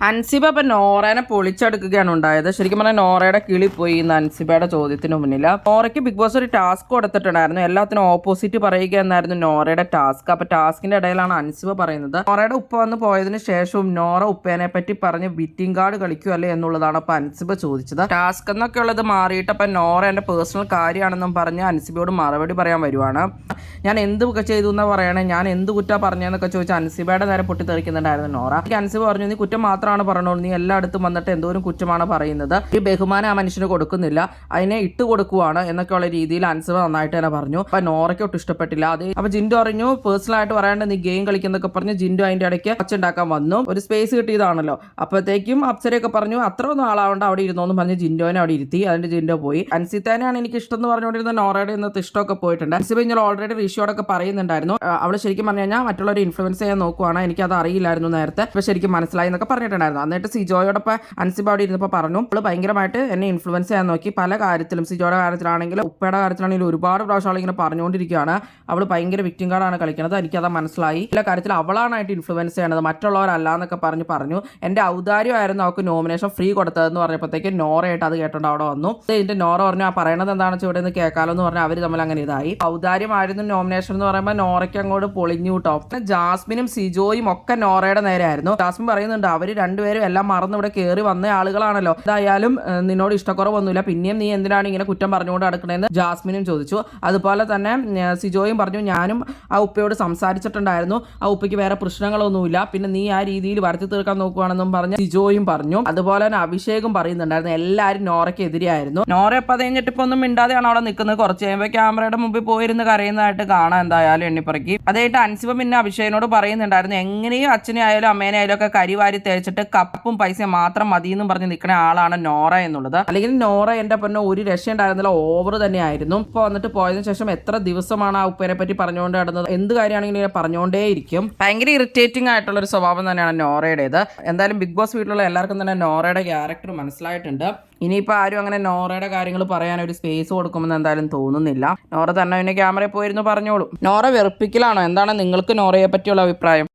അൻസിബ ഇപ്പം നോറേനെ പൊളിച്ചെടുക്കുകയാണ് ഉണ്ടായത്. ശരിക്കും പറഞ്ഞാൽ നോറയുടെ കിളി പോയി ഇന്ന് അൻസിബയുടെ ചോദ്യത്തിന് മുന്നിൽ. നോറയ്ക്ക് ബിഗ് ബോസ് ഒരു ടാസ്ക് കൊടുത്തിട്ടുണ്ടായിരുന്നു. എല്ലാത്തിനും ഓപ്പോസിറ്റ് പറയുക എന്നായിരുന്നു നോറയുടെ ടാസ്ക്. അപ്പോൾ ടാസ്കിന്റെ ഇടയിലാണ് അൻസിബ പറയുന്നത് നോറയുടെ ഉപ്പ വന്ന് പോയതിന് ശേഷവും നോറ ഉപ്പേനെ പറ്റി പറഞ്ഞ് വിറ്റിംഗ് കാർഡ് കളിക്കുമല്ലേ എന്നുള്ളതാണ് അപ്പോൾ അൻസിബ ചോദിച്ചത്. ടാസ്ക് എന്നൊക്കെ ഉള്ളത് മാറിയിട്ട് അപ്പം നോറ എൻ്റെ പേഴ്സണൽ കാര്യമാണെന്നും പറഞ്ഞ് അൻസിബയോട് മറുപടി പറയാൻ വരുവാണ്. ഞാൻ എന്ത് ചെയ്തു എന്നാ പറയണേ, ഞാൻ എന്ത് കുറ്റാ പറഞ്ഞതെന്നൊക്കെ ചോദിച്ചാൽ അൻസിബയുടെ നേരെ പൊട്ടിത്തെറിക്കുന്നുണ്ടായിരുന്നു നോറ. അൻസിബ പറഞ്ഞു, നീ കുറ്റം മാത്രമാണ് പറഞ്ഞോളൂ, നീ എല്ലായിടത്തും വന്നിട്ട് എന്തോരം കുറ്റമാണ് പറയുന്നത്, ഈ ബഹുമാനം ആ മനുഷ്യന് കൊടുക്കുന്നില്ല, അതിനെ ഇട്ട് കൊടുക്കുവാണ് എന്നൊക്കെയുള്ള രീതിയിൽ അൻസിബ നന്നായിട്ട് തന്നെ പറഞ്ഞു. അപ്പൊ നോറയ്ക്ക് ഒട്ടും ഇഷ്ടപ്പെട്ടില്ല. അത് അപ്പൊ ജിൻഡു പറഞ്ഞു പേഴ്സണൽ ആയിട്ട് പറയാണ്ട് നീ ഗെയിം കളിക്കുന്നൊക്കെ പറഞ്ഞ് ജിൻഡു അതിന്റെ ഇടയ്ക്ക് ഒച്ചുണ്ടാക്കാൻ വന്നു. ഒരു സ്പേസ് കിട്ടിയതാണല്ലോ. അപ്പോഴത്തേക്കും അപ്സരയൊക്കെ പറഞ്ഞു അത്ര ഒന്നും ആളാവണ്ട, അവിടെ ഇരുന്നോന്ന് പറഞ്ഞ് ജിൻഡോനെ അവിടെ ഇരുത്തി. അതിന്റെ ജിൻഡോ പോയി. അൻസിത്തേനെയാണ് എനിക്ക് ഇഷ്ടം എന്ന് പറഞ്ഞുകൊണ്ടിരുന്ന നോറയുടെ ഇന്നത്തെ ഇഷ്ടമൊക്കെ പോയിട്ടുണ്ട്. അൻസിബ ഇങ്ങനെ ഓൾറെഡി ഋഷിയോടൊക്കെ പറയുന്നുണ്ടായിരുന്നു, അവള് ശരിക്കും പറഞ്ഞു കഴിഞ്ഞാൽ മറ്റുള്ളവരെ ഇൻഫ്ലുവൻസ് ചെയ്യാൻ നോക്കുവാണ്, എനിക്ക് അത് അറിയില്ലായിരുന്നു നേരത്തെ, ഇപ്പൊ ശരിക്കും മനസ്സിലായി എന്നൊക്കെ പറഞ്ഞിട്ടുണ്ടായിരുന്നു. എന്നിട്ട് സിജോയോടൊപ്പം അൻസിബ അവിടെ ഇരുന്നപ്പോൾ പറഞ്ഞു അവള് ഭയങ്കരമായിട്ട് എന്നെ ഇൻഫ്ലുവൻസ് ചെയ്യാൻ നോക്കി പല കാര്യത്തിലും, സിജോയുടെ കാര്യത്തിലാണെങ്കിലും ഉപ്പയുടെ കാര്യത്തിലാണെങ്കിലും ഒരുപാട് പ്രാവശ്യം അവളിങ്ങനെ പറഞ്ഞുകൊണ്ടിരിക്കുകയാണ്, അവള് ഭയങ്കര വിക്ടിം കാർഡാണ് കളിക്കുന്നത്, എനിക്കത് മനസ്സിലായി, എല്ലാ കാര്യത്തിൽ അവളാണായിട്ട് ഇൻഫ്ലുവൻസ് ചെയ്യണത്, മറ്റുള്ളവരല്ല എന്നൊക്കെ പറഞ്ഞു. എന്റെ ഔദാര്യമായിരുന്നു അവൾക്ക് നോമിനേഷൻ ഫ്രീ കൊടുത്തതെന്ന് പറഞ്ഞപ്പോഴത്തേക്ക് നോറയായിട്ട് അത് കേട്ടോണ്ട് അവിടെ വന്നു. ഇതിന്റെ നോറ പറഞ്ഞു ആ പറയണത് എന്താണെന്ന് വെച്ചാൽ ഇവിടെ നിന്ന് കേൾക്കാലോ എന്ന് പറഞ്ഞാൽ അവർ തമ്മിൽ അങ്ങനെ ഇതായി. ഔദാര്യമായിരുന്നു നോമിനേഷൻ എന്ന് പറയുമ്പോൾ നോറയ്ക്ക് അങ്ങോട്ട് പൊളിഞ്ഞു കേട്ടോ. ജാസ്മിനും സിജോയും ഒക്കെ നോറയുടെ നേരെ ആയിരുന്നു. ജാസ്മിൻ പറയുന്നുണ്ട് അവര് രണ്ടുപേരും എല്ലാം മറന്ന് ഇവിടെ കയറി വന്ന ആളുകളാണല്ലോ, എന്തായാലും നിന്നോട് ഇഷ്ടക്കുറവൊന്നുമില്ല, പിന്നെയും നീ എന്തിനാണ് ഇങ്ങനെ കുറ്റം പറഞ്ഞുകൊണ്ട് നടക്കണേന്ന് ജാസ്മിനും ചോദിച്ചു. അതുപോലെ തന്നെ സിജോയും പറഞ്ഞു ഞാനും ആ ഉപ്പയോട് സംസാരിച്ചിട്ടുണ്ടായിരുന്നു, ആ ഉപ്പയ്ക്ക് വേറെ പ്രശ്നങ്ങളൊന്നുമില്ല, പിന്നെ നീ ആ രീതിയിൽ വരുത്തി തീർക്കാൻ നോക്കുവാണെന്നും പറഞ്ഞ് സിജോയും പറഞ്ഞു. അതുപോലെ തന്നെ അഭിഷേകും പറയുന്നുണ്ടായിരുന്നു എല്ലാവരും നോറയ്ക്ക് എതിരെയായിരുന്നു. നോറ എപ്പോൾ അത് കഴിഞ്ഞിട്ട് ഇപ്പൊ ഒന്നും മിണ്ടാതെയാണ് അവിടെ നിൽക്കുന്നത്. കുറച്ച് കഴിയുമ്പോൾ ക്യാമറയുടെ മുമ്പിൽ പോയിരുന്ന് കരയുന്നതായിട്ട് കാണാൻ എന്തായാലും എണ്ണിപ്പറക്കി. അതായിട്ട് അൻസിബ പിന്നെ അഭിഷേകിനോട് പറയുന്നുണ്ടായിരുന്നു എങ്ങനെയും അച്ഛനെ ആയാലും അമ്മേനെ ആയാലും ഒക്കെ കരിവാരി തേച്ചിട്ട് കപ്പും പൈസയും മാത്രം മതി എന്നും പറഞ്ഞ് നിൽക്കുന്ന ആളാണ് നോറ എന്നുള്ളത്. അല്ലെങ്കിൽ നോറ എന്റെ പൊന്നോ ഒരു രക്ഷയുണ്ടായിരുന്നില്ല, ഓവർ തന്നെയായിരുന്നു. ഇപ്പൊ വന്നിട്ട് പോയതിനു ശേഷം എത്ര ദിവസമാണ് ആ ഉപ്പേനെ പറ്റി പറഞ്ഞുകൊണ്ട് നടന്നത്, എന്ത് കാര്യമാണെങ്കിലും ഇങ്ങനെ പറഞ്ഞുകൊണ്ടേയിരിക്കും. ഭയങ്കര ഇറിറ്റേറ്റിംഗ് ആയിട്ടുള്ള ഒരു സ്വഭാവം തന്നെയാണ് നോറയുടേത്. എന്തായാലും ബിഗ് ബോസ് വീട്ടിലുള്ള എല്ലാവർക്കും തന്നെ നോറയുടെ ക്യാരക്ടർ മനസ്സിലായിട്ടുണ്ട്. ഇനിയിപ്പോൾ ആരും അങ്ങനെ നോറയുടെ കാര്യങ്ങൾ പറയാൻ ഒരു സ്പേസ് കൊടുക്കുമെന്ന് എന്തായാലും തോന്നുന്നില്ല. നോറ തന്നെ പിന്നെ ക്യാമറയിൽ പോയിരുന്നു പറഞ്ഞോളൂ. നോറ വെറുപ്പിക്കലാണോ? എന്താണ് നിങ്ങൾക്ക് നോറയെ പറ്റിയുള്ള അഭിപ്രായം?